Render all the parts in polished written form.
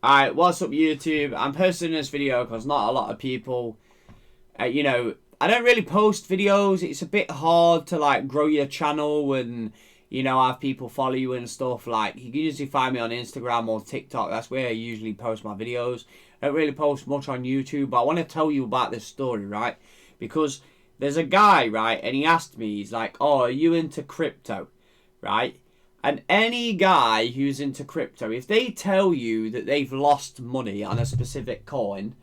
Alright, what's up YouTube? I'm posting this video because not a lot of people, I don't really post videos. It's a bit hard to like grow your channel and, have people follow you and stuff. Like, you can usually find me on Instagram or TikTok. That's where I usually post my videos. I don't really post much on YouTube, but I want to tell you about this story, right? Because there's a guy, right, and he asked me, he's like, oh, are you into crypto, right? And any guy who's into crypto, if they tell you that they've lost money on a specific coin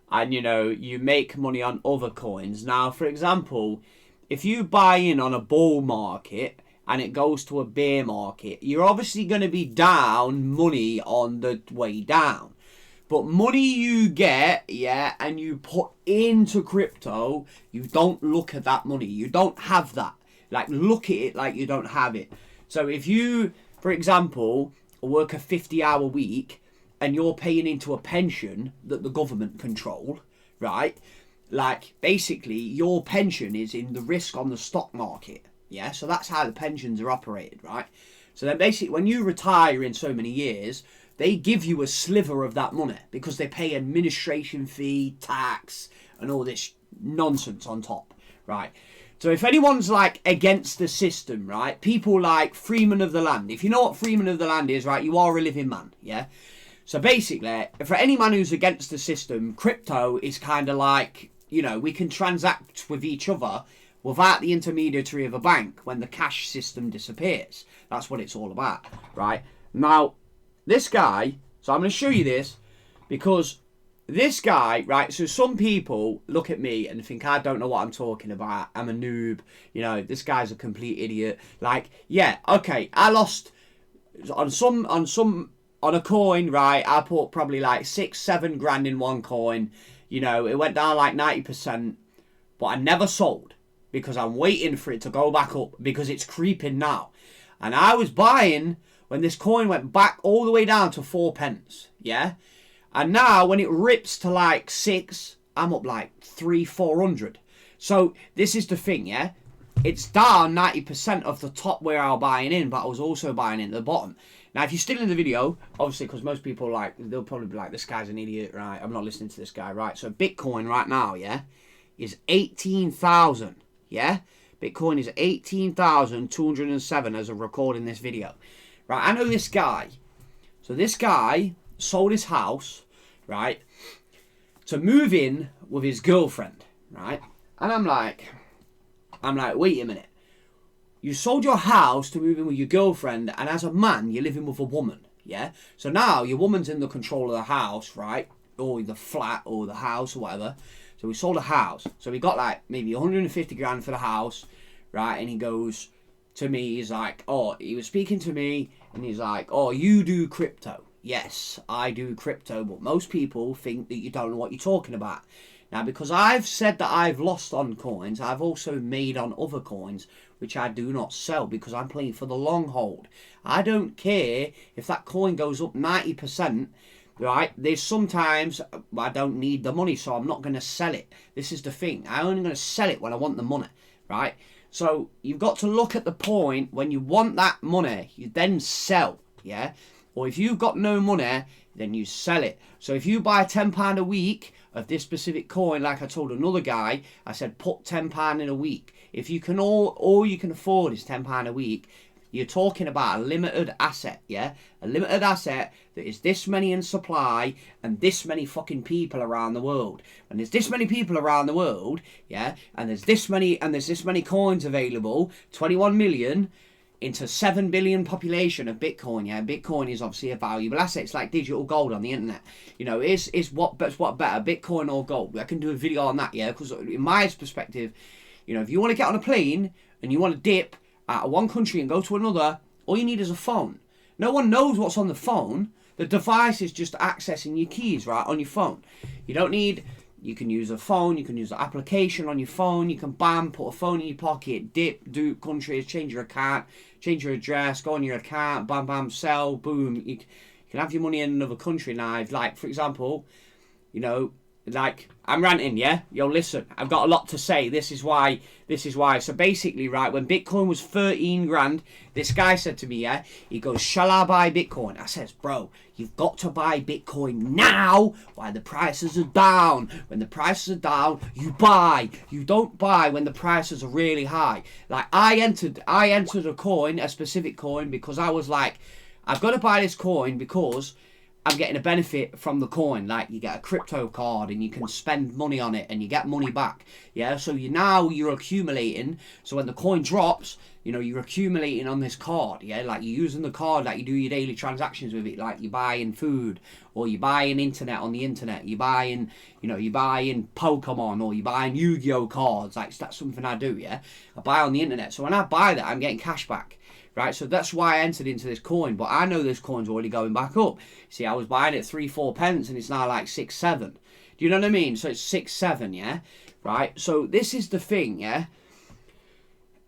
and, you make money on other coins. Now, for example, if you buy in on a bull market and it goes to a bear market, you're obviously going to be down money on the way down. But money you get, and you put into crypto, you don't look at that money. You don't have that. Like, look at it like you don't have it. So if you, for example, work a 50-hour week and you're paying into a pension that the government control, right? Like, basically, your pension is in the risk on the stock market, yeah? So that's how the pensions are operated, right? So then basically, when you retire in so many years, they give you a sliver of that money because they pay administration fee, tax, and all this nonsense on top, right? So if anyone's like against the system, right, people like Freeman of the Land, if you know what Freeman of the Land is, right, you are a living man, yeah? So basically, for any man who's against the system, crypto is kind of like, we can transact with each other without the intermediary of a bank when the cash system disappears. That's what it's all about, right? Now, this guy, so I'm going to show you this because this guy, right, so some people look at me and think I don't know what I'm talking about. I'm a noob. This guy's a complete idiot. Like, yeah, okay, I lost on a coin, right? I put probably like 6-7 grand in one coin. It went down like 90%, but I never sold because I'm waiting for it to go back up because it's creeping now. And I was buying when this coin went back all the way down to 4 pence, yeah? And now, when it rips to like 6, I'm up like 300-400. So, this is the thing, yeah? It's down 90% of the top where I was buying in, but I was also buying in at the bottom. Now, if you're still in the video, obviously, because most people, they'll probably be like, this guy's an idiot, right? I'm not listening to this guy, right? So, Bitcoin right now, yeah, is 18,000, yeah? Bitcoin is 18,207 as of recording this video. Right, I know this guy. So, this guy sold his house, right, to move in with his girlfriend, right? And I'm like, wait a minute. You sold your house to move in with your girlfriend, and as a man, you're living with a woman, yeah? So now your woman's in the control of the house, right? Or the flat or the house or whatever. So we sold a house. So we got like maybe 150 grand for the house, right? And he goes to me, he's like, oh, he was speaking to me, and he's like, oh, you do crypto. Yes, I do crypto, but most people think that you don't know what you're talking about. Now, because I've said that I've lost on coins, I've also made on other coins, which I do not sell because I'm playing for the long hold. I don't care if that coin goes up 90%, right? There's sometimes I don't need the money, so I'm not going to sell it. This is the thing. I'm only going to sell it when I want the money, right? So you've got to look at the point when you want that money, you then sell, yeah? Or if you've got no money, then you sell it. So if you buy £10 a week of this specific coin, like I told another guy, I said put £10 in a week. If you can all you can afford is £10 a week, you're talking about a limited asset, yeah? A limited asset that is this many in supply and this many fucking people around the world. And there's this many people around the world, yeah? And there's this many coins available, 21 million into 7 billion population of Bitcoin, yeah? Bitcoin is obviously a valuable asset. It's like digital gold on the internet. Is what better, Bitcoin or gold? I can do a video on that, yeah? Because in my perspective, if you want to get on a plane and you want to dip out of one country and go to another, all you need is a phone. No one knows what's on the phone. The device is just accessing your keys, right, on your phone. You don't need... You can use a phone, you can use an application on your phone, you can put a phone in your pocket, dip, do countries, change your account, change your address, go on your account, sell, boom. You can have your money in another country now. Like, for example, like, I'm ranting, yeah? Yo, listen, I've got a lot to say. This is why. So basically, right, when Bitcoin was 13 grand, this guy said to me, yeah, he goes, shall I buy Bitcoin? I says, bro, you've got to buy Bitcoin now while the prices are down. When the prices are down, you buy. You don't buy when the prices are really high. Like, I entered a specific coin, because I was like, I've got to buy this coin because I'm getting a benefit from the coin. Like, you get a crypto card and you can spend money on it and you get money back. Yeah, so you're accumulating. So when the coin drops, you're accumulating on this card. Yeah, like, you're using the card, like, you do your daily transactions with it. Like, you're buying food, or you're buying internet on the internet. You're buying Pokemon, or you're buying Yu-Gi-Oh cards. Like, that's something I do, yeah. I buy on the internet. So when I buy that, I'm getting cash back. Right, so that's why I entered into this coin, but I know this coin's already going back up. See, I was buying it 3-4 pence, and it's now like 6-7. Do you know what I mean? So it's 6-7, yeah? Right, so this is the thing, yeah?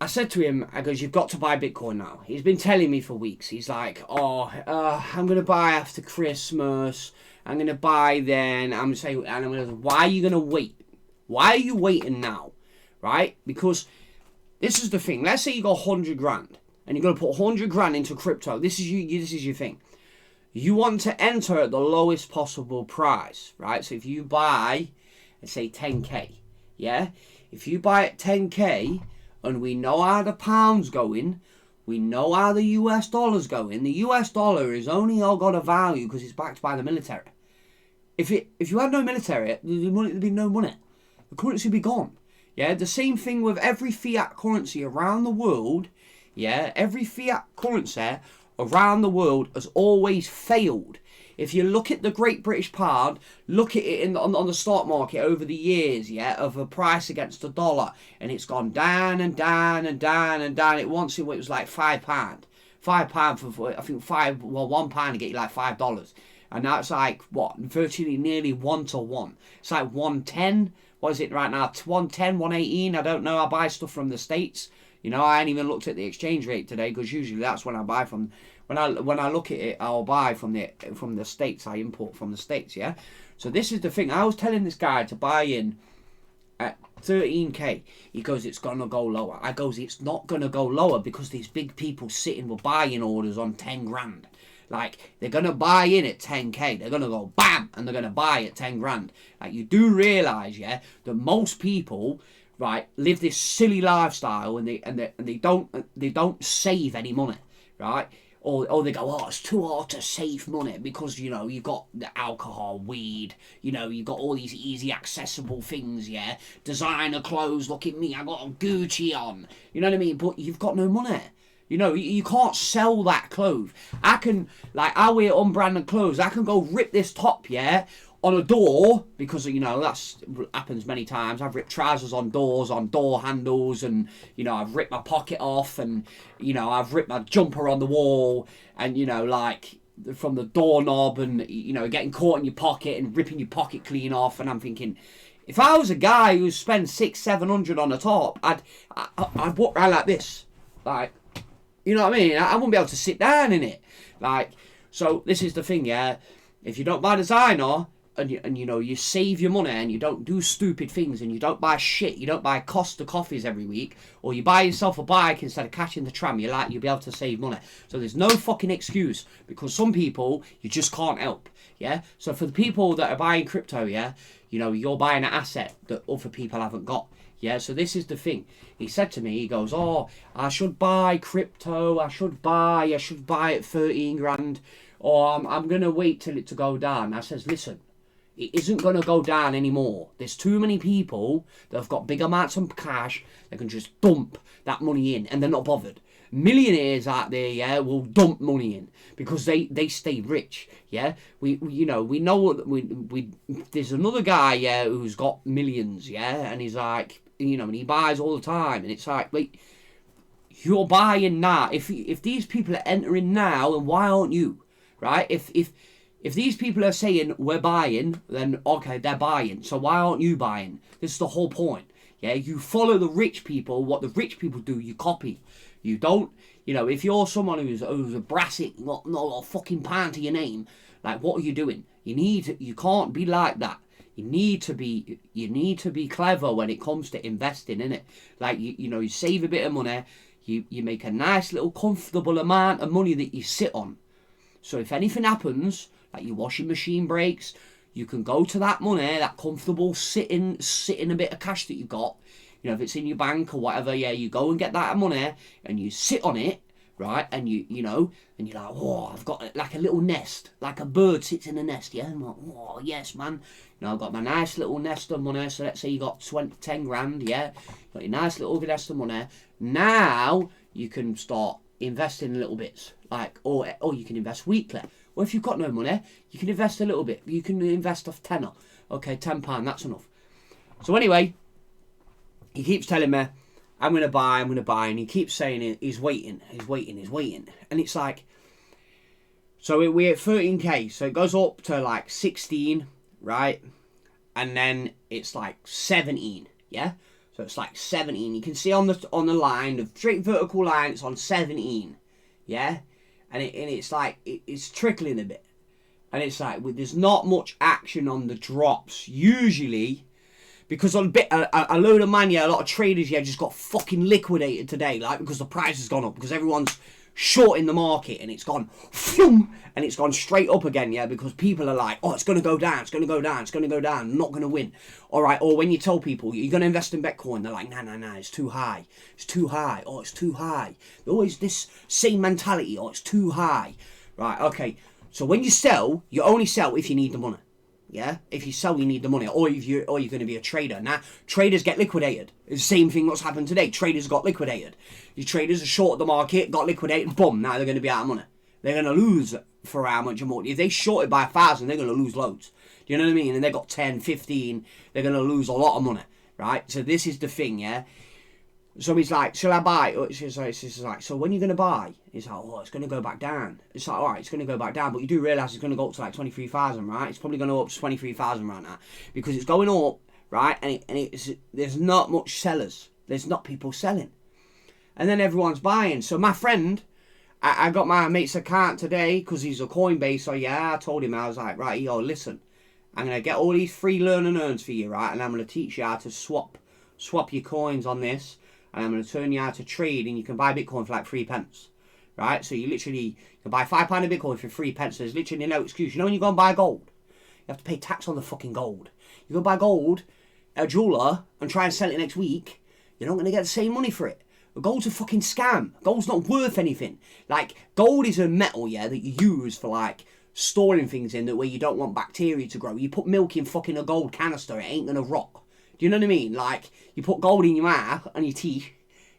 I said to him, I goes, you've got to buy Bitcoin now. He's been telling me for weeks. He's like, I'm going to buy after Christmas. I'm going to buy then. I'm saying, and I'm going to, why are you going to wait? Why are you waiting now? Right? Because this is the thing. Let's say you got 100 grand. And you're going to put 100 grand into crypto. This is your thing. You want to enter at the lowest possible price, right? So if you buy, let's say 10k, yeah? If you buy at 10k, and we know how the pound's going, we know how the US dollar's going. The US dollar is only all got a value because it's backed by the military. If you had no military, there'd be no money. The currency would be gone. Yeah, the same thing with every fiat currency around the world. Yeah, every fiat currency around the world has always failed. If you look at the Great British Pound, look at it on the stock market over the years, yeah, of a price against the dollar, and it's gone down and down and down and down. It was like £5. £5 for, I think, £1 to get you like $5. And now it's like, what, virtually nearly 1 to 1. It's like 110. What is it right now? 110, 118. I don't know. I buy stuff from the States. I ain't even looked at the exchange rate today, because usually that's when I buy from. When I look at it, I'll buy from the States. I import from the States, yeah. So this is the thing. I was telling this guy to buy in at 13k. He goes, it's gonna go lower. I goes, it's not gonna go lower, because these big people sitting with buying orders on 10 grand. Like, they're gonna buy in at 10k. They're gonna go bam, and they're gonna buy at 10 grand. Like, you do realise, yeah, that most people, right, live this silly lifestyle, and they don't save any money, right? Or they go, oh, it's too hard to save money because, you've got the alcohol, weed, you've got all these easy accessible things, yeah? Designer clothes, look at me, I got a Gucci on. You know what I mean? But you've got no money. You can't sell that clothes. I wear unbranded clothes. I can go rip this top, yeah, on a door, because that's happens many times. I've ripped trousers on doors, on door handles, and I've ripped my pocket off, and I've ripped my jumper on the wall, and like from the doorknob, and getting caught in your pocket and ripping your pocket clean off. And I'm thinking, if I was a guy who spent 600-700 on a top, I'd walk around like this, like, you know what I mean? I wouldn't be able to sit down in it, like. So this is the thing, yeah. If you don't buy designer, and you save your money, and you don't do stupid things, and you don't buy shit, you don't buy Costa coffees every week, or you buy yourself a bike instead of catching the tram, you'll be able to save money. So there's no fucking excuse, because some people you just can't help, yeah? So for the people that are buying crypto, yeah, you're buying an asset that other people haven't got, yeah? So this is the thing. He said to me, he goes, oh, I should buy crypto, I should buy at 13 grand, or I'm going to wait till it to go down. I says, listen, it isn't going to go down anymore. There's too many people that have got big amounts of cash that can just dump that money in, and they're not bothered. Millionaires out there, yeah, will dump money in because they stay rich, yeah. We there's another guy, yeah, who's got millions, yeah, and he's like, and he buys all the time, and it's like, wait, you're buying now. If these people are entering now, then why aren't you, right? If these people are saying we're buying, then okay, they're buying. So why aren't you buying? This is the whole point. Yeah, you follow the rich people. What the rich people do, you copy. You don't, if you're someone who's a brassic, not a fucking pound to your name, like, what are you doing? You can't be like that. You need to be clever when it comes to investing in it. Like you save a bit of money, you make a nice little comfortable amount of money that you sit on. So if anything happens, like your washing machine breaks, you can go to that money, that comfortable sitting a bit of cash that you've got. You know, if it's in your bank or whatever, yeah, you go and get that money and you sit on it, right? And you know, and you're like, oh, I've got like a little nest, like a bird sits in a nest, yeah? I'm like, oh, yes, man. You know, I've got my nice little nest of money. So let's say you got 10 grand, yeah? Got your nice little nest of money. Now you can start investing in little bits, like, or you can invest weekly. Or if you've got no money, you can invest a little bit. You can invest off tenner. Okay, £10, that's enough. So anyway, he keeps telling me, I'm going to buy, and he keeps saying he's waiting. And it's like, so we're at 13k, so it goes up to like 16, right? And then it's like 17, yeah? So it's like 17. You can see on the line, the straight vertical line, it's on 17, yeah? And it's like, it's trickling a bit. And it's like, there's not much action on the drops, usually. Because on a load of man, yeah, a lot of traders, yeah, just got fucking liquidated today, like, because the price has gone up, because everyone's short in the market, and it's gone, and it's gone straight up again, yeah, because people are like, oh, it's going to go down, I'm not going to win. All right, or when you tell people, you're going to invest in Bitcoin, they're like, nah, it's too high, oh, it's too high. There's always this same mentality, oh, it's too high. Right, okay, so when you sell, you only sell if you need the money. Yeah, if you sell, you need the money, or you're going to be a trader. Now, traders get liquidated. It's the same thing what's happened today. Traders got liquidated. Your traders are short the market, got liquidated, boom. Now they're going to be out of money. They're going to lose for how much more? If they shorted by 1,000, they're going to lose loads. Do you know what I mean? And they got 10, 15. They're going to lose a lot of money, right? So this is the thing, yeah. So he's like, shall I buy? She's like, so when are you going to buy? He's like, oh, it's going to go back down. It's like, all right, it's going to go back down. But you do realise it's going to go up to like 23,000, right? It's probably going to go up to 23,000 right now. Because it's going up, right? And there's not much sellers. There's not people selling. And then everyone's buying. So my friend, I got my mate's account today because he's a Coinbase. So yeah, I told him, I was like, right, yo, listen. I'm going to get all these free learn and earns for you, right? And I'm going to teach you how to swap your coins on this. And I'm going to turn you how to trade, and you can buy Bitcoin for like 3 pence, right? So you can buy £5 of Bitcoin for 3 pence. There's literally no excuse. You know when you go and buy gold, you have to pay tax on the fucking gold. You go buy gold at a jeweler and try and sell it next week, you're not going to get the same money for it. But gold's a fucking scam. Gold's not worth anything. Like, gold is a metal, yeah, that you use for like storing things in that where you don't want bacteria to grow. You put milk in fucking a gold canister, it ain't going to rot. Do you know what I mean? Like, you put gold in your mouth, on your teeth,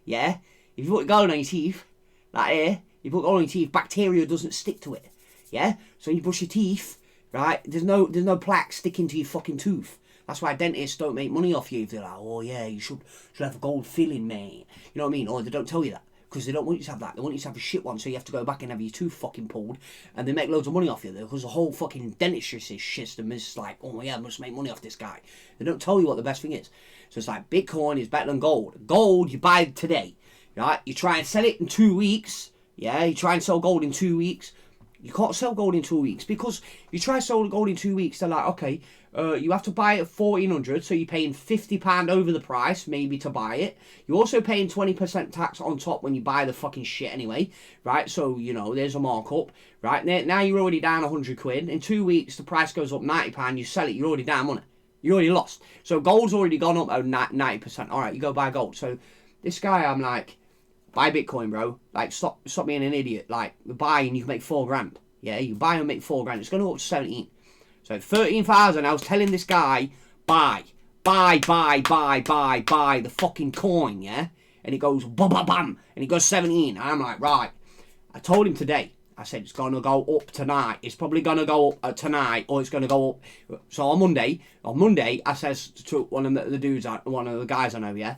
yeah? If you put gold on your teeth, like here, you put gold on your teeth, bacteria doesn't stick to it, yeah? So when you brush your teeth, right, there's no plaque sticking to your fucking tooth. That's why dentists don't make money off you. They're like, oh yeah, you should have a gold filling, mate. You know what I mean? Or they don't tell you that. Because they don't want you to have that. They want you to have a shit one, so you have to go back and have your tooth fucking pulled, and they make loads of money off you. Because the whole fucking dentistry system is like, oh yeah, I must make money off this guy. They don't tell you what the best thing is. So it's like, Bitcoin is better than gold. Gold, you buy it today, right? You try and sell it in 2 weeks, yeah? You try and sell gold in 2 weeks. You can't sell gold in 2 weeks, because you try to sell gold in 2 weeks, they're like, okay, you have to buy it at 1,400, so you're paying £50 over the price, maybe, to buy it. You're also paying 20% tax on top when you buy the fucking shit anyway, right? So, you know, there's a markup, right? Now you're already down 100 quid. In 2 weeks, the price goes up £90, you sell it, you're already down money. You're already lost. So gold's already gone up 90%. All right, you go buy gold. So this guy, I'm like, buy Bitcoin, bro. Like, stop being an idiot. Like, buy and you can make 4 grand. Yeah, you buy and make 4 grand. It's going to go up to 17. So 13,000, I was telling this guy, buy the fucking coin, yeah? And it goes, bam, bam, bam, and it goes 17. And I'm like, right. I told him today, I said, it's going to go up tonight. It's probably going to go up tonight, or it's going to go up. So on Monday, I says to one of the dudes, one of the guys I know, yeah?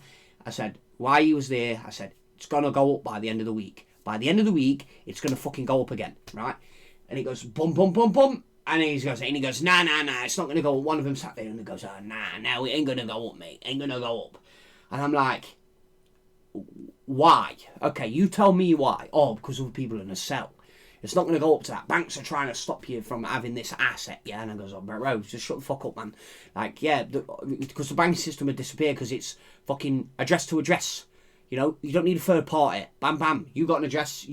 I said, while he was there, I said, it's going to go up by the end of the week. By the end of the week, it's going to fucking go up again, right? And he goes, bum, bum, bum, bum. And he goes, nah, it's not going to go up. One of them sat there and he goes, nah, it ain't going to go up, mate. Ain't going to go up. And I'm like, why? Okay, you tell me why. Oh, because other people are going to sell. It's not going to go up to that. Banks are trying to stop you from having this asset, yeah? And I goes, oh, bro, just shut the fuck up, man. Like, yeah, because the banking system would disappear because it's fucking address to address. You know, you don't need a third party. Bam, bam. You got an address.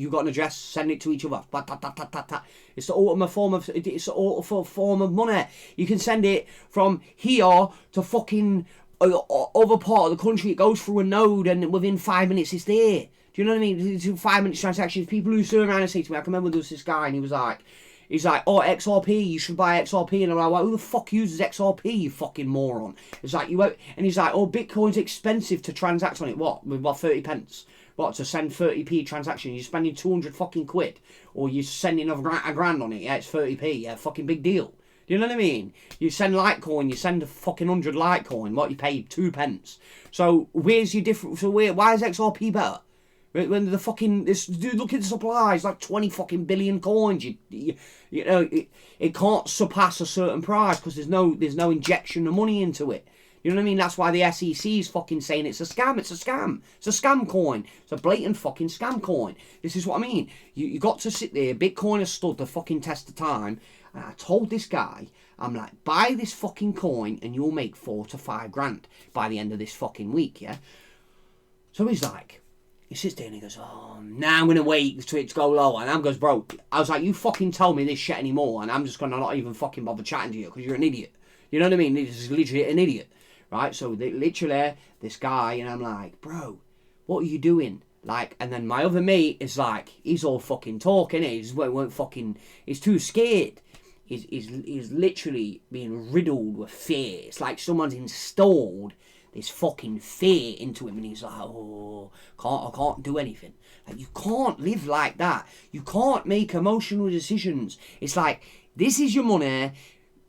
Send it to each other. It's the ultimate form of money. You can send it from here to fucking other part of the country. It goes through a node, and within 5 minutes it's there. Do you know what I mean? It's 5 minutes transactions. People who turn around and say to me, I can remember there was this guy, and he was like, oh, XRP, you should buy XRP. And I'm like, well, who the fuck uses XRP, you fucking moron? It's like, and he's like, oh, Bitcoin's expensive to transact on it. What? With what, 30 pence? What, to send 30p transaction? You're spending 200 fucking quid. Or you're sending a grand on it. Yeah, it's 30p. Yeah, fucking big deal. Do you know what I mean? You send Litecoin, you send a fucking 100 Litecoin. What, you pay 2 pence. So, where's your difference? So, why is XRP better? When the fucking, dude, look at the supply, it's like 20 fucking billion coins. You know, it can't surpass a certain price because there's no injection of money into it. You know what I mean? That's why the SEC is fucking saying it's a scam. It's a scam. It's a scam coin. It's a blatant fucking scam coin. This is what I mean. You got to sit there. Bitcoin has stood the fucking test of time. And I told this guy, I'm like, buy this fucking coin and you'll make 4 to 5 grand by the end of this fucking week, yeah? So he's like, he sits there and he goes, oh, now I'm going to wait for it to go low. And I goes, bro, I was like, you fucking tell me this shit anymore and I'm just going to not even fucking bother chatting to you because you're an idiot. You know what I mean? This is literally an idiot, right? So literally, this guy, and I'm like, bro, what are you doing? Like, and then my other mate is like, he's all fucking talking. He's too scared. He's literally being riddled with fear. It's like someone's installed this fucking fear into him, and he's like, oh, I can't do anything. Like, you can't live like that. You can't make emotional decisions. It's like, this is your money,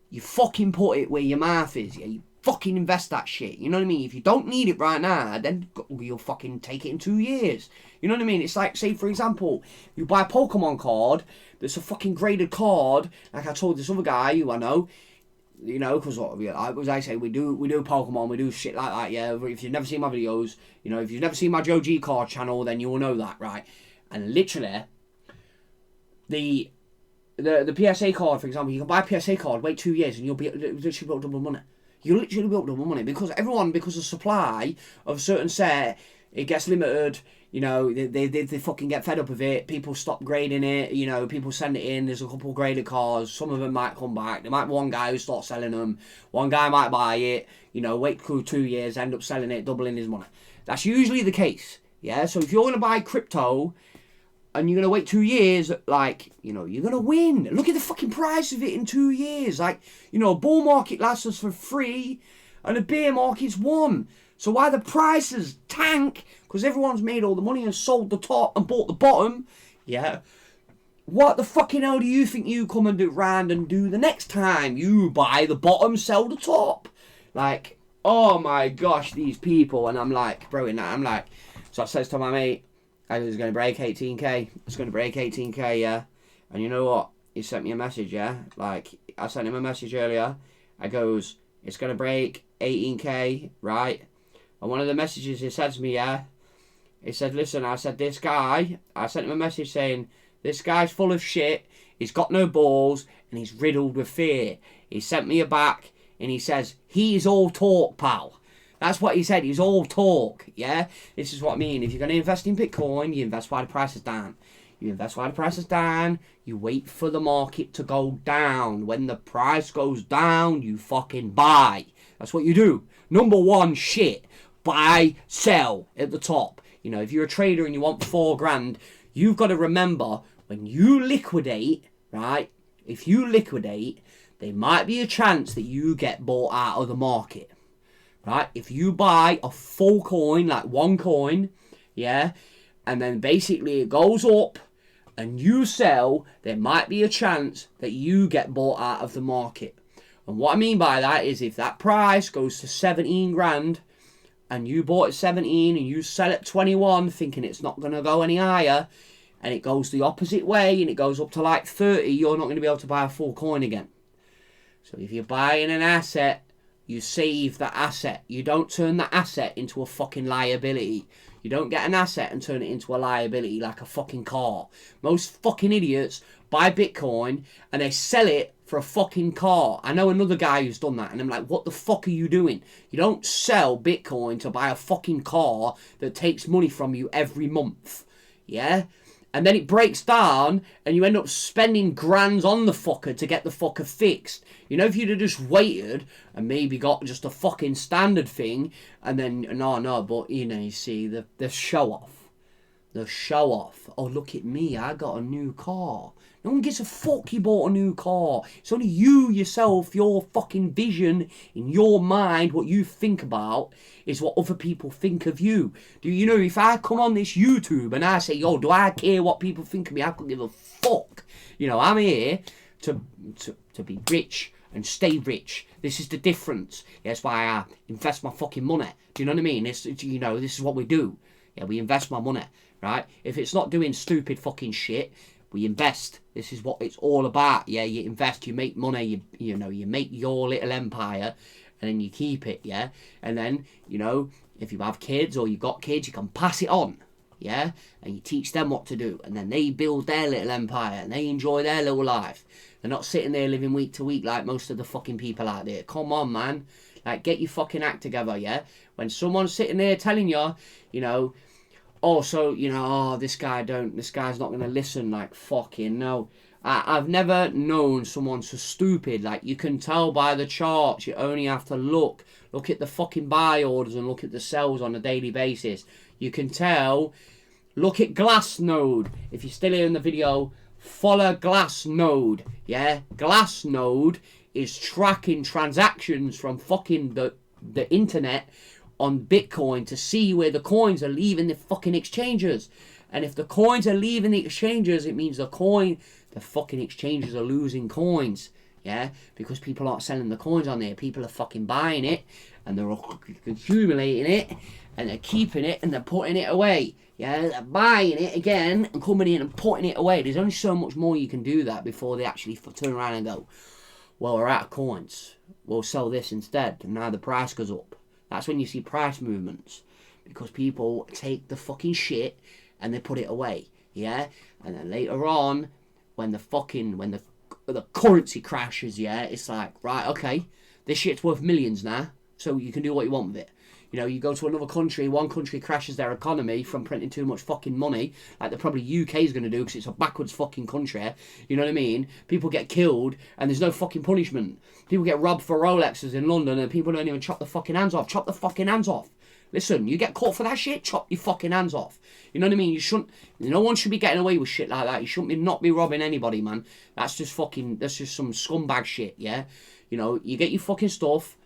you fucking put it where your mouth is, yeah? You fucking invest that shit, you know what I mean? If you don't need it right now, then you'll fucking take it in 2 years. You know what I mean? It's like, say for example, you buy a Pokemon card, that's a fucking graded card, like I told this other guy who I know, you know, because as I say, we do Pokemon, we do shit like that, yeah. If you've never seen my videos, you know, if you've never seen my joeg card channel, then you will know that, right? And literally, the PSA card, for example, you can buy a PSA card, wait 2 years, and you'll be literally built double money. You'll literally built double money because of supply of a certain set, it gets limited. You know, they fucking get fed up with it. People stop grading it. You know, people send it in. There's a couple graded cars. Some of them might come back. There might be one guy who starts selling them. One guy might buy it. You know, wait through 2 years, end up selling it, doubling his money. That's usually the case. Yeah. So if you're gonna buy crypto and you're gonna wait 2 years, like, you know, you're gonna win. Look at the fucking price of it in 2 years. Like, you know, a bull market lasts us for 3, and a bear market's 1. So why the prices tank? Because everyone's made all the money and sold the top and bought the bottom. Yeah. What the fucking hell do you think you come and do round and do the next time? You buy the bottom, sell the top. Like, oh my gosh, these people. And I'm like, bro, I'm like, so I says to my mate, I was going to break 18k. It's going to break 18k, yeah. And you know what? He sent me a message, yeah. Like, I sent him a message earlier. I goes, it's going to break 18k, right? And one of the messages he said to me, yeah, he said, listen, I said, this guy, I sent him a message saying, this guy's full of shit, he's got no balls, and he's riddled with fear. He sent me a back, and he says, he's all talk, pal. That's what he said, he's all talk, yeah? This is what I mean. If you're going to invest in Bitcoin, you invest while the price is down. You invest while the price is down, you wait for the market to go down. When the price goes down, you fucking buy. That's what you do. Number one, shit. Buy, sell at the top. You know, if you're a trader and you want 4 grand, you've got to remember when you liquidate, right? If you liquidate, there might be a chance that you get bought out of the market, right? If you buy a full coin, like one coin, yeah, and then basically it goes up and you sell, there might be a chance that you get bought out of the market. And what I mean by that is if that price goes to 17 grand, and you bought at 17 and you sell at 21 thinking it's not going to go any higher, and it goes the opposite way and it goes up to like 30, you're not going to be able to buy a full coin again. So if you're buying an asset, you save that asset. You don't turn that asset into a fucking liability. You don't get an asset and turn it into a liability like a fucking car. Most fucking idiots buy Bitcoin and they sell it for a fucking car. I know another guy who's done that, and I'm like, what the fuck are you doing? You don't sell Bitcoin to buy a fucking car that takes money from you every month. Yeah? And then it breaks down and you end up spending grands on the fucker to get the fucker fixed. You know, if you'd have just waited and maybe got just a fucking standard thing, and then, no, but, you know, you see, the show off. The show off. Oh, look at me, I got a new car. No one gives a fuck you bought a new car. It's only you, yourself, your fucking vision in your mind, what you think about is what other people think of you. Do you know, if I come on this YouTube and I say, yo, do I care what people think of me? I couldn't give a fuck. You know, I'm here to be rich and stay rich. This is the difference. That's why I invest my fucking money. Do you know what I mean? You know, this is what we do. Yeah, we invest my money, right? If it's not doing stupid fucking shit, we invest. This is what it's all about. Yeah, you invest, you make money, you know, you make your little empire, and then you keep it, yeah? And then, you know, if you have kids or you've got kids, you can pass it on, yeah? And you teach them what to do, and then they build their little empire, and they enjoy their little life. They're not sitting there living week to week like most of the fucking people out there. Come on, man. Like, get your fucking act together, yeah? When someone's sitting there telling you, you know, oh, so, you know, oh, this guy's not going to listen, like, fucking no. I've never known someone so stupid. Like, you can tell by the charts. You only have to look at the fucking buy orders and look at the sells on a daily basis. You can tell. Look at Glassnode. If you're still here in the video, follow Glassnode, yeah? Glassnode is tracking transactions from fucking the internet on Bitcoin to see where the coins are leaving the fucking exchanges. And if the coins are leaving the exchanges, it means the fucking exchanges are losing coins. Yeah? Because people aren't selling the coins on there. People are fucking buying it, and they're accumulating it, and they're keeping it, and they're putting it away. Yeah? They're buying it again, and coming in and putting it away. There's only so much more you can do that before they actually turn around and go, well, we're out of coins. We'll sell this instead. And now the price goes up. That's when you see price movements, because people take the fucking shit and they put it away, yeah? And then later on, when the currency crashes, yeah, it's like, right, okay, this shit's worth millions now, so you can do what you want with it. You know, you go to another country, one country crashes their economy from printing too much fucking money, like the probably UK is going to do, because it's a backwards fucking country, you know what I mean? People get killed, and there's no fucking punishment. People get robbed for Rolexes in London, and people don't even chop the fucking hands off. Chop the fucking hands off. Listen, you get caught for that shit, chop your fucking hands off. You know what I mean? You shouldn't, no one should be getting away with shit like that. You shouldn't not be robbing anybody, man. That's just some scumbag shit, yeah? You know, you get your fucking stuff,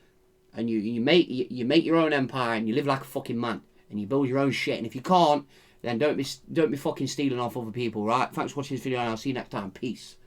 and you make your own empire, and you live like a fucking man, and you build your own shit. And if you can't, then don't be fucking stealing off other people, right? Thanks for watching this video, and I'll see you next time. Peace.